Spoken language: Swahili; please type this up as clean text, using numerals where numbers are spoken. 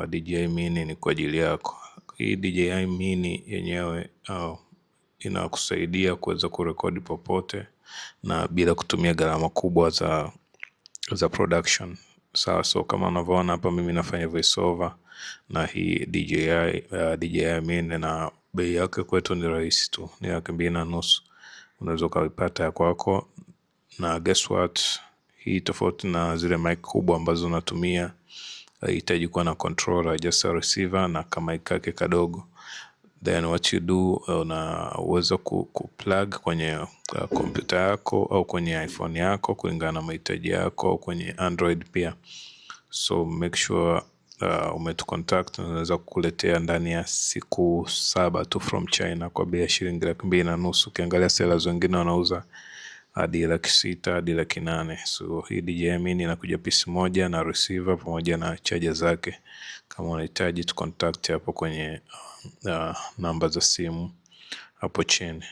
DJI Mini ni kwa ajili yako. Hii DJI Mini yenyewe inakusaidia kuweza kurekodi popote na bila kutumia gharama kubwa za production. So kama unavyoona hapa, mimi nafanya voiceover na hii DJI Mini, na bei yake kwetu ni rahisi tu, ni 2,500. Unaweza ukapata ya kwako. Na guess what, hii tofauti na zile mic kubwa ambazo unatumia, hitaji kuwa na controller, just a receiver na kama ikake kadogo. Then what you do, unaweza kuplug kwenye kompyuta yako au kwenye iPhone yako kulingana na mahitaji yako, kwenye Android pia. So make sure umetucontact, unaweza kukuletea ndani ya siku 7 tu from China kwa bei ya shilingi 2,500. Ukiangalia sellers wengine wanauza hadi 600,000 hadi 800,000. So hii DJI Mini inakuja piece moja na receiver pamoja na charger zake. Kama unahitaji tu contact hapo kwenye namba za simu hapo chini.